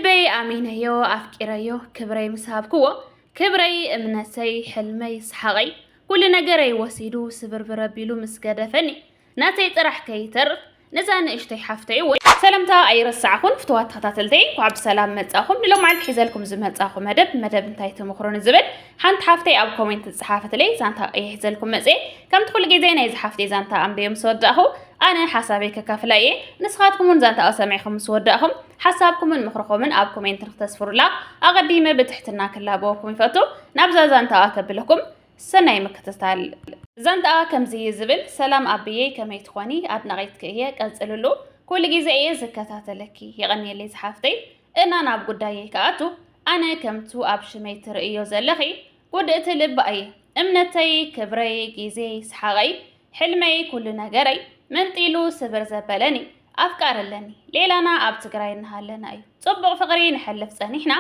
قلبي أمينيو أفكيريو كبري مسابكو كبري امنتي حلمي سحغي كل نجري وسيدو سبربر بيلو مسجد فني ناتي طرح كيتر نزان اشتي حفتي سلامتا اي رسعكم فتوات خطاتلتي وعب سلام متصاخم لو معلت حيزلكم زمتصاخم مدب انتي تمخرون زبل حنت حفتي اب كومنت الصحافه لي زانتا اي حيزلكم مصي كم تقول جيزينا يز حفتي زانتا ام بيم سوداخو انا حسابي ككافلاي نسخاتكم زانتا اسمعكم سوداخم حسابكم من مخرخومن اب كومنت تسفرلا اقديمه بتحتنا كلا بوكم يفطو نبزا زانتا اكبلكم سناي مكتستال زانتا كم زي زبل سلام ابيي كميت خواني ادنقيتك هي قصللو كل جزئية زكاتاتلكي يغني لي صحافتي انا ناب قدايي كاتو انا كمتو ابشميت رئيو زلخي قدت لب اي امنتي كبري جيزي سحاغي حلمي كل نجري من طيلو سبر زبلني افكار لني ليلانا اب تقراي نهالنا اي صبغ فقري نحلف صنيحنا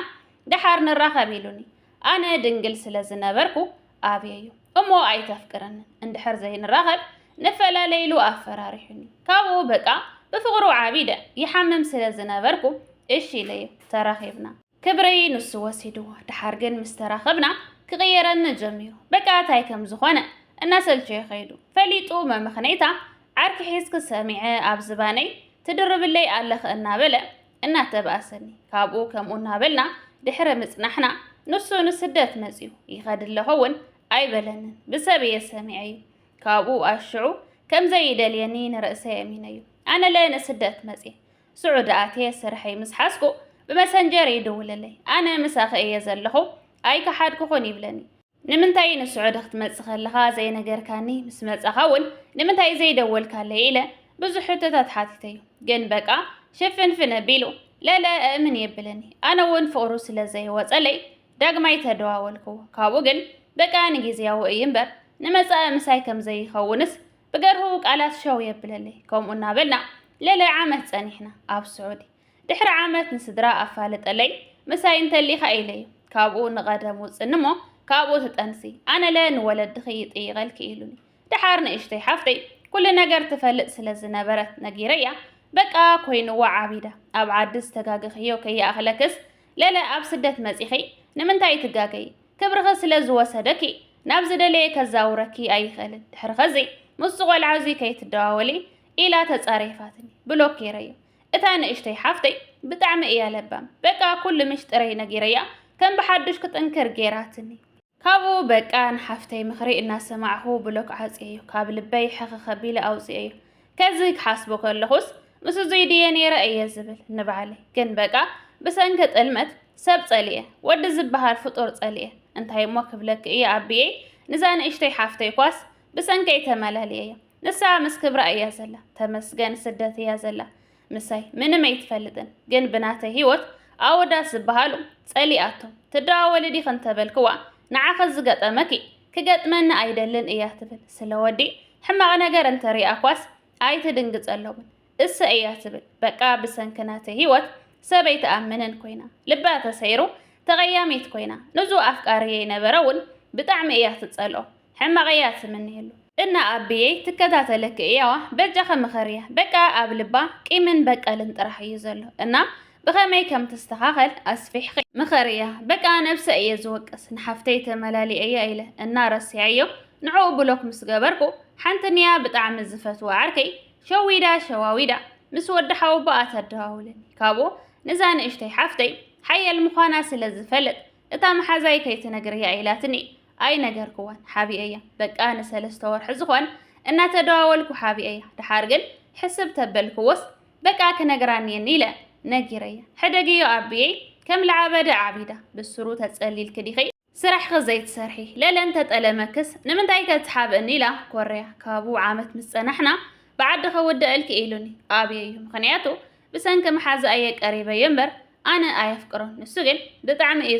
دحار نراخب يلوني انا دنقل سلازنبركو ابيو امو اي تفكرن اندحر زي نراخب نفلا ليلو افراريحني كابو بقى بفقرو عبيدة يحمم سلازنبركو اشي لي تراخبنا كبري نص وسيدو دحارجن مستراخبنا كغيرن جميرو بقى تاي كم زخونه الناس الشي خيدو فليطو ما مخنيتا عارك حيسك سامعه اب زباني تدرب لي الله خنا بلا انا تباسني كابو كم قلنا دحره مصنحنا نص نسدت مزيو يخدلهون اي بلن بسبي سامعي كابو اشعو كم زي دلينين رأسي يمينيو أنا لا نسدت مزي سعود آتي سرحي مسحاسكو بمسنجر يدول لي أنا مساخي يزلخو أي كحد كخوني بلني نمنتاي نسعود اخت مسخلها زي نجر كاني مسمت أخول نمنتاي زي دول كالليلة بزحوتة تحاتيتيو جن بقى شفن في نبيلو لا أمن يبلني أنا ون فورس لزي وصلي داقماي تدواولكو كابو جن بقى نجيزياو ايمبر نمسا مساي كم زي خونس بقرهوك على شو يبللي كوم قلنا بلنا لا عامت صانحنا اب سعودي دحر عامت نسدرا افالت علي مساي انت اللي خايلي كابو نقدم وصنمو كابو تطنسي انا لا نولد خيط يغلك يلوني دحارنا اشتي حفتي كل نجر تفلق سلازنبرت نجيريا بقى كوينو عبيده اب عدس تغاغخيو كي اخلكس لا اب سدت مصيخي نمنتاي تغاغي كبرخ سلازو وسدكي نابزدلي كزاوركي اي خلد دحر خزي مصغول عزي كي تداولي إلى تصاريفاتني بلوك يريو إتانا اشتي حفتي بتعمق يا لبام بقى كل مشتري نجيريا كان بحدش كتنكر جيراتني كابو بقى حفتي مخري الناس معه بلوك عزيو كاب لبي حق خبيلة أو زيو كزيك حاسبو كلهوس مسو زيديني رأي زبل نبعلي كن بقى بس انكت المت سب صليه ود زبها الفطور صليه انتي موكب لك يا أبي نزان اشتي حفتي كواس بس انكي تمالاليه نسا مسكبر ايا زلا تمسجن سدت يا زلا مساي من ما يتفلدن جن بناته هيوت اودا سبحالو صلياتهم تداول دي خنتبلكوا نعخز غطمكي كغطمن ايدلن ايا تبل سلودي حما نغر انت رياكواس اي تدنغصلون اس ايا تبل بقى بسنكناته هيوت سبيت امنن كوينا لبا تسيرو تغياميت كوينا نزو افكاري نبرون بطعم ايا تتصلو حما غيات منيلو إن أبي تكتاتلك إياه بجخ مخريه بقى أبلبا كيمن بقى لنطرح يزلو إن بخمي كم تستخاخل أسفح مخريه بقى نفس أي زوقس نحفتيت ملالي أي إله النار السعيو نعو بلوك مسقبركو حنتنيا بطعم الزفت وعركي شواويدا مسود حاو بقى تداولني كابو نزان اشتي حفتي حي المخانا سلزفلت إتام حزاي كي تنقري إيلاتني اي نجر كوان حابي ايا بقى انا سلستور حزخوان انا تداولكو حابي ايا دحارجن حسب تبلكوس بقى كنجراني النيلة نجيريا حدقيو ابي كم لعبد عبيدة بالسرو تتسألي الكديخي سرح غزيت سرحي لا انت تألمكس نمنتاي تتحاب النيلة كوريا كابو عامت مسنحنا بعد خود الك ايلوني ابي ايو مخنياتو بسنك محازة ايك قريبا ينبر انا ايفكرون نسوغل بطعم اي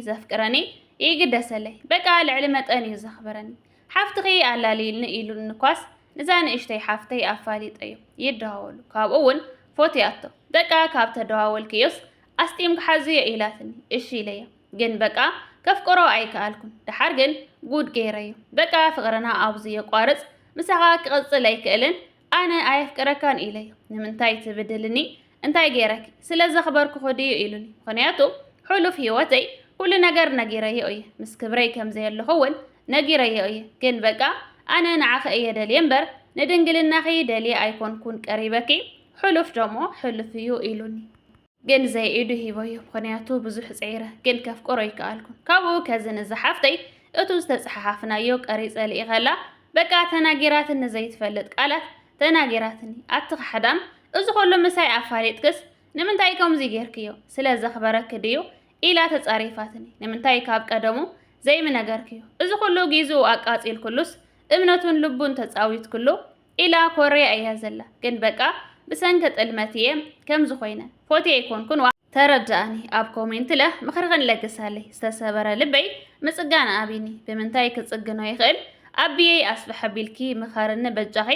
زفكراني يقدس لي بقى العلمة أني زخبرني حفتغي على ليلن إيلو النقاس نزان اشتي حفتي أفاليت أيو يدهاولو كاب أول فوتياتو بقى كاب تدهاول كيوس أستيم كحازي إيلاتني إشي ليا جن بقى كفكرو أي كالكم دحارجن قود جيريو بقى فغرنا أبزي قارص مساقا كغص لي كإلن أنا أيفكرا كان إليو نمنتاي تبدلني እንታይ ገይረኪ ስለዚ خبرኩ ኸዲዩ ኢሉኒ ምክንያቱ ሕሉፍ ህይወተይ ኩሉ ነገር ነጊረዮ እየ ምስ ክብረይ ከም ዘየለኸውን ነጊረዮ እየ ግን በቃ ኣነ ንዓኸ እየ ደልየ እምበር ንድንግልናኺ ደልየ ኣይኮንኩን ቀሪበኪ ሕሉፍ ደሞ ሕሉፍ እዩ ኢሉኒ ግን ዘይኢዱ ሂበዮ ምክንያቱ ብዙሕ ፀይረ ግን ከፍቅሮ ይከኣልኩን ካብኡ ከዝንዚ ሓፍተይ እቱ ዝተፀሓሓፍናዮ ቀሪፀ ልኢኸላ በቃ ተናጊራትኒ ዘይትፈልጥ ቃላት ተናጊራትኒ ኣትኽሕዳም እዚ ኩሉ ምሳይ ኣፋሊጥክስ ንምንታይ ከምዚ ጌርክዮ ስለ ዘኽበረክ ድዩ ኢላ ተጻሪፋትኒ ንምንታይ ካብ ቀደሙ ዘይምነገርክዮ እዚ ኩሉ ጊዙ ኣቃጺል ኩሉስ እምነቱን ልቡን ተጻዊት ኩሉ ኢላ ኮርያ እያ ዘላ ግን በቃ ብሰንከ ጥልመትየ ከምዚ ኮይነ ፎቶ ይኮንኩን ተረዳእኒ ኣብ ኮሜንት ለ ምኽርኽን ለግሳለይ ዝተሰበረ ልበይ ምጽጋና ኣቢኒ ብምንታይ ክጽግኖ ይኽእል ኣቢየይ ኣስፍሕ ኣቢልኪ ምኸርኒ በጃኺ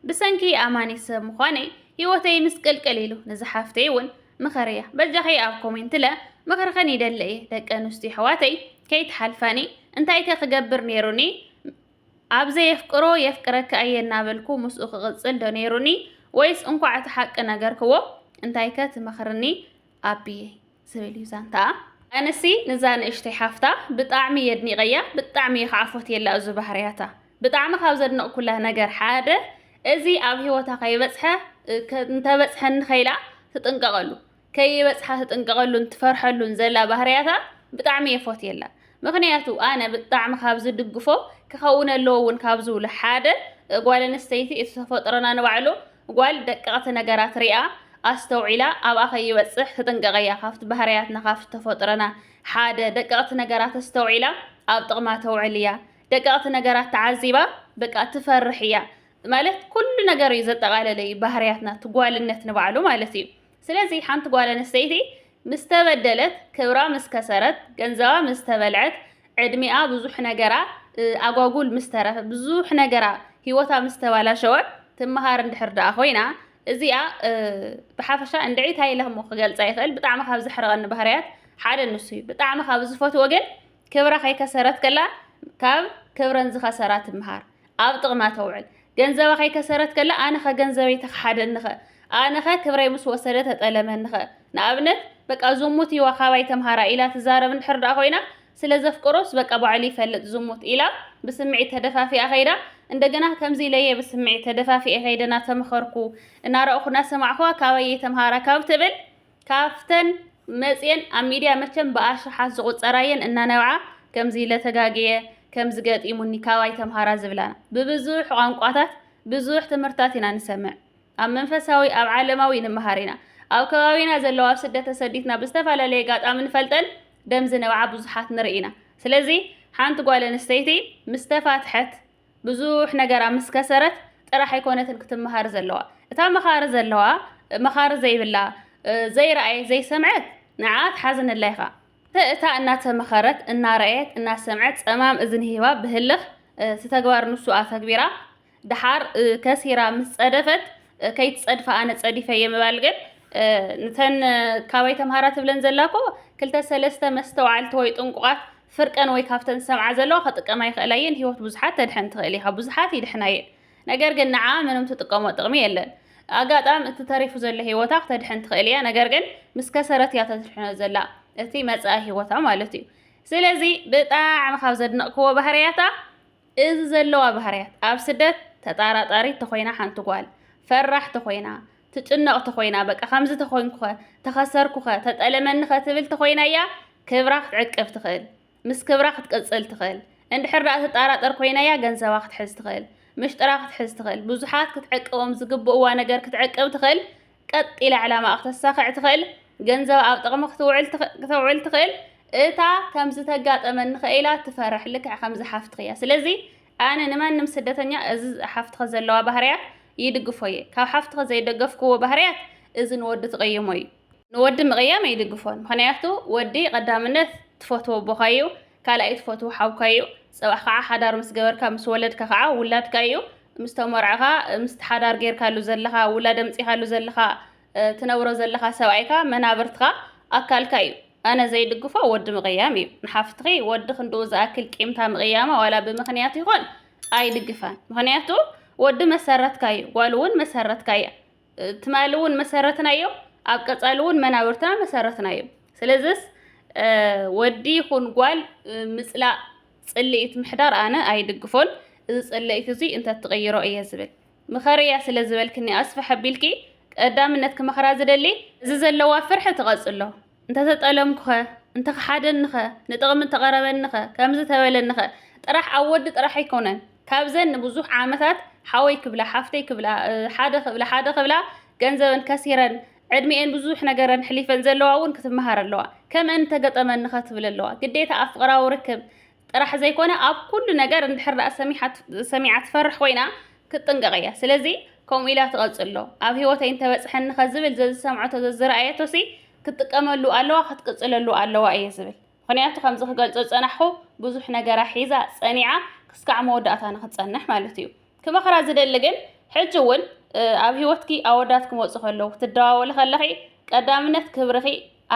ብሰንኪ ኣማኒ ሰብ ምዃነይ ህይወተይ ምስቅልቅል ኢሉ ንዝሓፍተይ እውን ምኽርያ በጃኺ ኣብ ኮሜንት ለ ምኽርኽን ይደሊ እየ ደቂ ኣንስትዮ ኣሕዋተይ ከይትሓልፋኒ እንታይ ክገብር ነይሩኒ ኣብ ዘየፍቅሮ የፍቅረካ እየ እናበልኩ ምስኡ ክቕጽል ዶ ነይሩኒ ወይስ እንኳዕ እቲ ሓቂ ነገርክዎ እንታይ ትመኽርኒ ኣቢየይ ዝብል እዩ ዛንታ ኣነሲ ንዛ ንእሽተይ ሓፍታ ብጣዕሚ የድኒቐያ ብጣዕሚ ይኽዓፎት የላ እዚ ባህርያታ ብጣዕሚ ካብ ዘድንቕ ነገር ሓደ እዚ ኣብ ህይወታ ከይበፅሐ እንተበፅሐኒ ኸይላ ትጥንቀቐሉ ከይበፅሐ ትጥንቀቐሉን ትፈርሐሉን ዘላ ባህርያታ ብጣዕሚ የፎት የላ ምክንያቱ ኣነ ብጣዕሚ ካብ ዝድግፎ ክኸውን ኣለዎ እውን ካብ ዝብሉ ሓደ ጓል ኣንስተይቲ እቲ ተፈጥሮና ንባዕሉ ጓል ደቀቕቲ ነገራት ሪኣ ኣስተውዒላ ኣብኣ ከይበፅሕ ትጥንቀቐያ ካብቲ ባህርያትና ካብቲ ተፈጥሮና ሓደ ደቀቕቲ ነገራት ኣስተውዒላ ኣብ ጥቕማ ተውዕል እያ ደቀቕቲ ነገራት ተዓዚባ በቃ ትፈርሕ እያ ማለት ኩሉ ነገር እዩ ዘጠቓለለ እዩ ባህርያትና ትጓልነት ንባዕሉ ማለት እዩ ስለዚ ሓንቲ ጓል ኣንስተይቲ ምስ ተበደለት ክብራ ምስ ከሰረት ገንዘባ ምስ ተበልዐት ዕድሚኣ ብዙሕ ነገራ ኣጓጉል ምስ ተረፈ ብዙሕ ነገራ ህይወታ ምስ ተባላሸወ ትመሃር እንድሕር ደኣ ኮይና እዚኣ ብሓፈሻ እንድዒት ሃይለኽሞ ክገልጻ ይኽእል ብጣዕሚ ካብ ዝሕረቐኒ ባህርያት ሓደ ንሱ እዩ ብጣዕሚ ካብ ዝፈትዎ ግን ክብራ ከይከሰረት ከላ ካብ ክብረን ዝኸሰራ ትመሃር ኣብ ጥቕማ ተውዕል ገንዘባ ከይከሰረት ከላ ኣነ ገንዘበይ ተኽሓደንኸ ኣነ ክብረይ ምስ ወሰደ ተጠለመንኸ ንኣብነት በቃ ዝሙት ይዋ ካባይ ተምሃራ ኢላ ትዛረብ እንድሕር ደኣ ኮይና ስለ ዘፍቅሮስ በቃ ባዕሉ ይፈልጥ ዝሙት ኢላ ብስምዒት ተደፋፊኣ ኸይዳ እንደገና ከምዚ ለየ ብስምዒት ተደፋፊኣ ኸይደና ተመኸርኩ እናረእኹና ሰማዕኹዋ ካባይ ተምሃራ ካብ ትብል ካፍተን መፅየን ኣብ ሚድያ መቸም ብኣሽሓት ዝቑፀራየን እናነብዓ ከምዚ ለተጋግየ ከምዚ ገጢሙኒ ካባይ ተምሃራ ዝብላና ብብዙሕ ቋንቋታት ብዙሕ ትምህርታት ኢና ንሰምዕ ኣብ መንፈሳዊ ኣብ ዓለማዊ ንመሃር ኢና ኣብ ከባቢና ዘለዋ ኣብ ስደት ተሰዲድና ብዝተፈላለየ ጋጣሚ ንፈልጠን ደም ዝነብዓ ብዙሓት ንርኢና ስለዚ ሓንቲ ጓል ኣንስተይቲ ምስ ተፋትሐት ብዙሕ ነገራ ምስ ከሰረት ጥራሕ ኣይኮነትን ክትመሃር ዘለዋ እታ መኻሪ ዘለዋ መኻሪ ዘይብላ ዘይረኣየ ዘይሰምዐት ንዓ ትሓዝነላ ኢኻ እታ እናተመኸረት እናረአየት እናሰምዐት ፀማም እዝኒ ሂባ ብህልኽ ዝተግባር ንሱኣ ተግቢራ ድሓር ከሲራ ምስ ፀደፈት ከይትፀድፋ ኣነ ፀዲፈ የምባል ግን ነተን ካባይ ተምሃራ ትብለን ዘላኮ ክልተ ሰለስተ መስተውዓልቲ ወይ ጥንቁቓት ፍርቀን ወይ ካብተን ሰምዓ ዘለዋ ከጥቀማ ይኽእላየን ህይወት ብዙሓት ተድሐን ትኽእል ኢኻ ብዙሓት ይድሕናየን ነገር ግን ንዓ ምንም ትጥቀሞ ጥቕሚ የለን ኣጋጣም እቲ ተሪፉ ዘሎ ህይወታ ክተድሕን ትኽእል እያ ነገር ግን ምስ ከሰረት እያ ተድሕኖ ዘላ እቲ መጻኢ ህይወታ ማለት እዩ ስለዚ ብጣዕሚ ካብ ዘድንቕክዎ ባህርያታ እዚ ዘለዋ ባህርያት ኣብ ስደት ተጣራጣሪት ተኾይና ሓንቲ ጓል ፈራሕቲ ኮይና ትጭነቕቲ ኮይና በቃ ከምዚ ተኾይንኩ ተኸሰርኩ ተጠለመኒ ትብል ተኾይና እያ ክብራ ክትዕቅብ ትኽእል ምስ ክብራ ክትቅፅል ትኽእል እንድሕር ደኣ ተጣራጠር ኮይና እያ ገንዘባ ክትሕዝ ትኽእል ምሽጥራ ክትሕዝ ትኽእል ብዙሓት ክትዕቅቦም ዝግብእዋ ነገር ክትዕቅብ ትኽእል ቀጥ ኢላ ዕላማ ክተሳኽዕ ትኽእል ገንዘባ ኣብ ጥቕሚ ክትውዕል ትኽእል እታ ከምዚ ተጋጠመኒ ኸኢላ ትፈርሕ ልክዕ ከምዚ ሓፍትኽ እያ ስለዚ ኣነ ንማንም ስደተኛ እዚ ሓፍትኸ ዘለዋ ባህርያት ይድግፎ እየ ካብ ሓፍትኸ ዘይደገፍክዎ ባህርያት እዚ ንወዲ ትቐይሞ እዩ ንወዲ ምቕያም ይድግፎን ምክንያቱ ወዲ ቀዳምነት ትፈትዎ ቦኻ እዩ ካልኣይ ትፈትዎ ሓውካ እዩ ፀባሕ ከዓ ሓዳር ምስ ገበርካ ምስ ወለድካ ከዓ ውላድካ እዩ ምስ ተመርዕኻ ምስ ሓዳር ጌርካሉ ዘለኻ ውላድ ኣምፂኻሉ ዘለኻ ትነብሮ ዘለኻ ሰብኣይካ መናብርትኻ ኣካልካ እዩ ኣነ ዘይድግፎ ወዲ ምቕያም እዩ ንሓፍትኺ ወዲ ክንድኡ ዝኣክል ቂምታ ምቕያማ ዋላ ብምኽንያት ይኾን ኣይድግፋን ምክንያቱ ወዲ መሰረትካ እዩ ጓል እውን መሰረትካ እያ ትማል እውን መሰረትና እዩ ኣብ ቀጻልውን መናብርትና መሰረትና እዮም ስለዚስ ወዲ ይኹን ጓል ምጽላእ ጽልኢት ምሕዳር ኣነ ኣይድግፎን እዚ ጽልኢት እዚ እንተትቀይሮ እየ ዝብል ምኸርያ ስለ ዝበልክኒ ኣስፋ ሓቢልኪ ቀዳምነት ክመኽራ ዝደሊ እዚ ዘለዋ ፍርሒ ትቐጽሎ እንተተጠለምኩኸ እንተኸሓደንኸ ንጥቕሚ እንተቐረበንኸ ከምዚ ተበለንኸ ጥራሕ ኣብ ወዲ ጥራሕ ኣይኮነን ካብዘን ንብዙሕ ዓመታት ሓወይ ክብላ ሓፍተይ ክብላ ሓደ ክብላ ገንዘበን ከሲረን ዕድሚኤን ብዙሕ ነገረን ሕሊፈን ዘለዋ እውን ክትመሃር ኣለዋ ከምአን ተገጠመንኸ ትብል ኣለዋ ግዴታ ኣብ ፍቕራዊ ርክብ ጥራሕ ዘይኮነ ኣብ ኩሉ ነገር እንድሕር ዳኣ ሰሚዓ ትፈርሕ ኮይና ክትጥንቀቕ እያ ስለዚ ከምኡ ኢላ ትቐጽሎ ኣብ ሂወተይ እንተበፅሐንኸ ዝብል ዘዝሰምዖቶ ዘዝረኣየቶሲ ክትጥቀመሉ ኣለዋ ክትቅጽለሉ ኣለዋ እየ ዝብል ምክንያቱ ከምዚ ክገልጾ ፀናሕኹ ብዙሕ ነገራ ሒዛ ፀኒዓ ክስካዕ መወዳእታ ንኽትጸንሕ ማለት እዩ ክመኽራ ዝደሊ ግን ሕጂ እውን ኣብ ሂወትኪ ኣወዳት ክመፁ ከለዉ ክትደዋወሊ ከለኺ ቀዳምነት ክብርኺ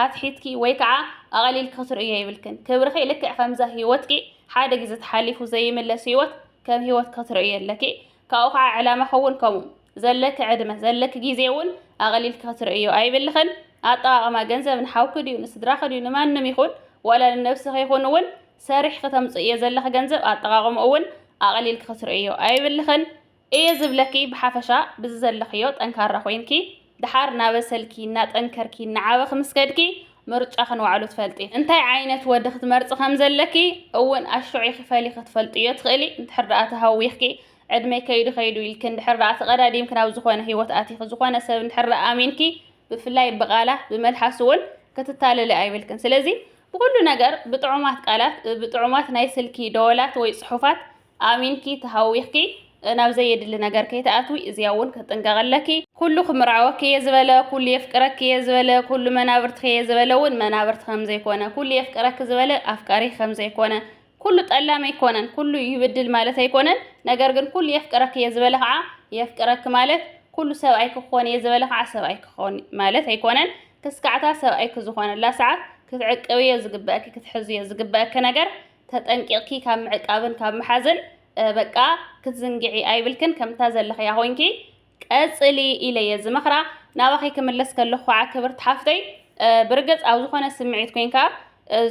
ኣትሒትኪ ወይ ከዓ ኣቐሊልኪ ክትርእዮ ይብልክን ክብርኺ ልክዕ ከምዛ ሂወትኪ ሓደ ግዜ ተሓሊፉ ዘይምለስ ሂወት ከም ሂወት ክትርእዮ ኣለኪ ካብኡ ከዓ ዕላማ ኸውን ከምኡ ዘለኪ ዕድመ ዘለኪ ግዜ እውን ኣቐሊልኪ ክትርእዮ ኣይብልኽን ኣጠቓቕማ ገንዘብ ንሓውኪ ድዩ ንስድራኺ ድዩ ንማንም ይኹን ወላ ንነብስኺ ይኹን እውን ሰሪሕ ከተምፅእ እየ ዘለኺ ገንዘብ ኣጠቓቕሙ እውን ኣቐሊልኪ ክትርእዮ ኣይብልኽን እየ ዝብለኪ ብሓፈሻ ብዚ ዘለኽዮ ጠንካራ ኮይንኪ ድሓር ናበሰልኪ እናጠንከርኪ እናዓበኺ ምስ ከድኪ ምርጫ ክንዋዕሉ ትፈልጢ እንታይ ዓይነት ወዲ ክትመርፂ ከም ዘለኪ እውን ኣሽዑ ክፈሊ ክትፈልጥዮ ትኽእሊ እንድሕር ዳኣ ተሃዊኽኪ ዕድመይ ከይዱ ኢልኪ እንድሕር ዳኣ ተቐዳዲምኪ ናብ ዝኾነ ሂወት ኣቲኺ ዝኾነ ሰብ እንድሕር ዳኣ ኣሚንኪ ብፍላይ ብቓላ ብመልሓስ እውን ክትታለሊ ኣይብልክን ስለዚ ብኩሉ ነገር ብጥዑማት ቃላት ብጥዑማት ናይ ስልኪ ደወላት ወይ ጽሑፋት ኣሚንኪ ተሃዊኽኪ ናብ ዘየድሊ ነገር ከይተኣትዊ እዚያ እውን ክትጥንቀቕ ኩሉ ክምርዓወኪ እየ ዝበለ ኩሉ የፍቅረኪ እየ ዝበለ ኩሉ መናብርትኺ እየ ዝበለ እውን መናብርቲ ከም ዘይኮነ ኩሉ የፍቅረኪ ዝበለ ኣፍቃሪ ከም ዘይኮነ ኩሉ ጠላም ኣይኮነን ኩሉ ይብድል ማለት ኣይኮነን ነገር ግን ኩሉ የፍቅረኪ እየ ዝበለ ከዓ የፍቅረኪ ማለት ኩሉ ሰብኣይ ክኾን እየ ዝበለ ከዓ ሰብኣይ ክኾን ማለት ኣይኮነን ክስካዕታ ሰብኣይ ክዝኾነላ ሰዓት ክትዕቅብ እየ ዝግበአኪ ክትሕዝ እየ ዝግበአኪ ነገር ተጠንቂቕኪ ካብ ምዕቃብን ካብ መሓዝን በቃ ክትዝንግዒ ኣይብልክን ከምታ ዘለኽያ ኮይንኪ ቀጽሊ ኢለየ ዝመኽራ ናባኺ ክምለስ ከለኹ ከዓ ክብርቲ ሓፍተይ ብርግጽ ኣብ ዝኾነ ስምዒት ኮይንካ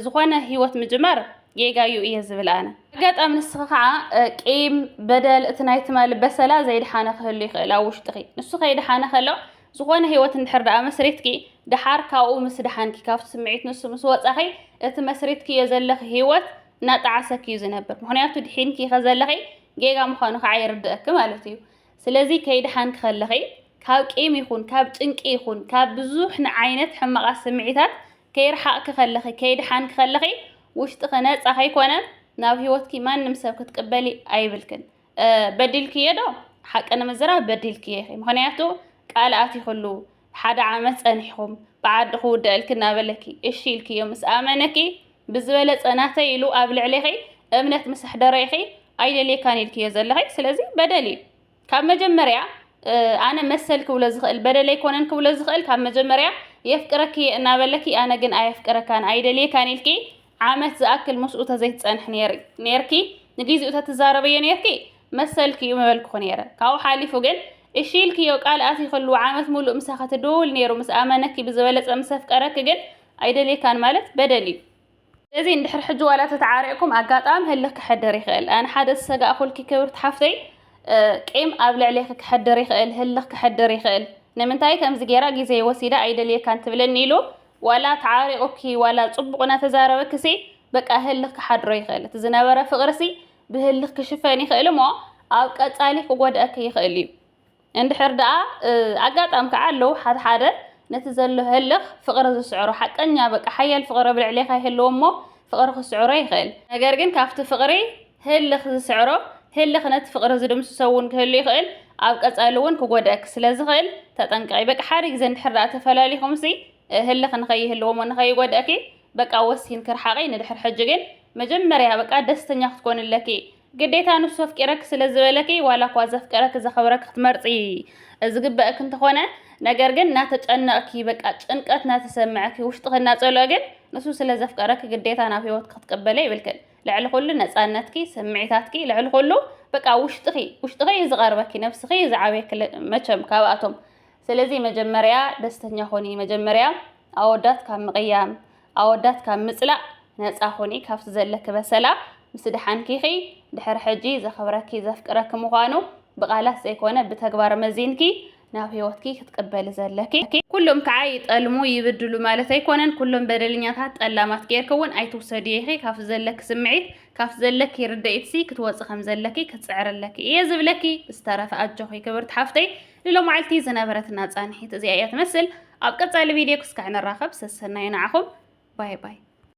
ዝኾነ ሂወት ምጅማር ጌጋዩ እየ ዝብል ኣነ ኣጋጣሚ ንስኺ ከዓ ቂም በደል እቲ ናይ ትማል በሰላ ዘይድሓነ ክህሉ ይኽእል ኣብ ውሽጥኺ ንሱ ከይድሓነ ከሎ ዝኾነ ሂወት እንድሕር ዳኣ መስሪትኪ ድሓር ካብኡ ምስ ድሓንኪ ካብቲ ስምዒት ንሱ ምስ ወፃኺ እቲ መስሪትኪ እዮ ዘለኺ ሂወት እናጣዓሰኪ እዩ ዝነብር ምክንያቱ ድሒንኪ ከዘለኺ ጌጋ ምዃኑ ከዓ ይርድአኪ ማለት እዩ ስለዚ ከይድሓንኪ ከለኺ ካብ ቂም ይኹን ካብ ጭንቂ ይኹን ካብ ብዙሕ ዓይነት ሕማቓት ስምዒታት ከይርሓቕኪ ከለኺ ከይድሓንኪ ከለኺ ውሽጥኺ ነፃ ከይኮነ ናብ ሂወትኪ ማንም ሰብ ክትቅበሊ ኣይብልክን በዲልክዮ ዶ ሓቂ ንምዝራብ በዲልክዮ ኢኺ ምክንያቱ ቃል ኣቲኹሉ ሓደ ዓመት ፀኒሕኹም ብዓድኹ ውድአልኪ እናበለኪ እሺ ኢልክዮ ምስ ኣመነኪ ብዝበለፀ ናተይ ኢሉ ኣብ ልዕሊኺ እምነት ምስ ሕደረ ኢኺ ኣይደልየካን ኢልክዮ ዘለኺ ስለዚ በደል እዩ ካብ መጀመርያ ኣነ መሰል ክብሎ ዝኽእል በደል ኣይኮነን ክብሎ ዝኽእል ካብ መጀመርያ የፍቅረኪ እናበለኪ ኣነ ግን ኣየፍቅረካን ኣይደልየካን ኢልኪ ዓመት ዝኣክል ምስኡ ተዘይትፀንሕ ነርኪ ንግዚኡ ተትዛረበዮ ነርኪ መሰልኪ እዩ መበልክኹ ነይረ ካብኡ ሓሊፉ ግን እሺ ኢልክዮ ቃል ኣቲኹሉ ዓመት ሙሉእ ምሳኻ ትድውል ነይሩ ምስ ኣመነኪ ብዝበለፀ ምስ ኣፍቀረኪ ግን ኣይደልየካን ማለት በደል እዩ ስለዚ እንድሕር ሕጂ ዋላ ተተዓሪዕኩም ኣጋጣሚ ህልኽ ክሕደር ይኽእል ኣነ ሓደ ዝሰጋእኹልኪ ክብርቲ ሓፍተይ ቂም ኣብ ልዕሊኺ ክሕደር ይኽእል ህልኽ ክሕደር ይኽእል ንምንታይ ከምዚ ጌራ ግዜ ወሲዳ ኣይደልየካን ትብለኒ ኢሉ ዋላ ተዓሪቑኪ ዋላ ፅቡቕ እናተዛረበክሲ በቃ ህልኽ ክሓድሮ ይኽእል እቲ ዝነበረ ፍቕርሲ ብህልኽ ክሽፈን ይኽእል እሞ ኣብ ቀጻሊ ክጎድአኪ ይኽእል እዩ እንድሕር ደኣ ኣጋጣሚ ከዓ ኣለዉ ሓደ ነቲ ዘሎ ህልኽ ፍቕሪ ዝስዕሮ ሓቀኛ በቃ ሓያል ፍቕሪ ኣብ ልዕሊኻ ይህልዎ እሞ ፍቕሪ ክስዕሮ ይኽእል ነገር ግን ካብቲ ፍቕሪ ህልኽ ዝስዕሮ ህልኽ ነቲ ፍቕሪ ዝድምስሶ እውን ክህሉ ይኽእል ኣብ ቀጻሊ እውን ክጎድአኪ ስለዝኽእል ተጠንቀቂ በቃ ሓደ ግዜ እንድሕር ደኣ ተፈላሊኹምሲ ህልኽ ንኸይህልዎም ንኸይጎድአኪ በቃ ወሲን ክርሓቂ ንድሕር ሕጂ ግን መጀመርያ በቃ ደስተኛ ክትኮንለኪ ግዴታ ንሱ ኣፍቂረኪ ስለ ዝበለኪ ዋላ እኳ ዘፍቀረኪ ዘኽብረኪ ክትመርፂ ዝግበአኪ እንተኾነ ነገር ግን እናተጨነቕኪ በቃ ጭንቀት እናተሰምዐኪ ውሽጥኺ እናፀልኦ ግን ንሱ ስለ ዘፍቀረኪ ግዴታ ናብ ሂወት ክትቅበለ ይብልክን ልዕሊ ኩሉ ነፃነትኪ ስምዒታትኪ ልዕሊ ኩሉ በቃ ውሽጥኺ እዩ ዝቐርበኪ ነፍስኺ እዩ ዝዓበየኪ መቸም ካብኣቶም ስለዚህ መጀመሪያ ደስተኛ ኾኒ መጀመሪያ ኣወዳት ካብ ምቕያም ኣወዳት ካብ ምጽላእ ነፃ ኾኒ ካብቲ ዘለክ በሰላ ምስ ድሓንኪኺ ድሕሪ ሕጂ ዘኽብረኪ ዘፍቅረኪ ምዃኑ ብቓላት ዘይኮነ ብተግባር መዚንኪ ናብ ህይወትኪ ክትቅበል ዘለኪ ኩሎም ከዓ ይጠልሙ ይብድሉ ማለት ኣይኮነን ኩሎም በደልኛታት ጠላማት ጌርክውን ኣይትውሰድ ኢኺ ካብቲ ዘለክ ስምዒት ካብቲ ዘለክ ርድኢትሲ ክትወፅእ ከም ዘለኪ ክትፅዕረለኪ እየ ዝብለኪ ዝተረፈ ኣጆኺ ክብርቲ ሓፍተይ ንሎማዓልቲ ዝነበረትና ጻንሒት እዚኣ እያ ትመስል ኣብ ቀጻሊ ቪድዮ ክስካዕ ንራኸብ ሰሰናይ ንዓኹም ባይ ባይ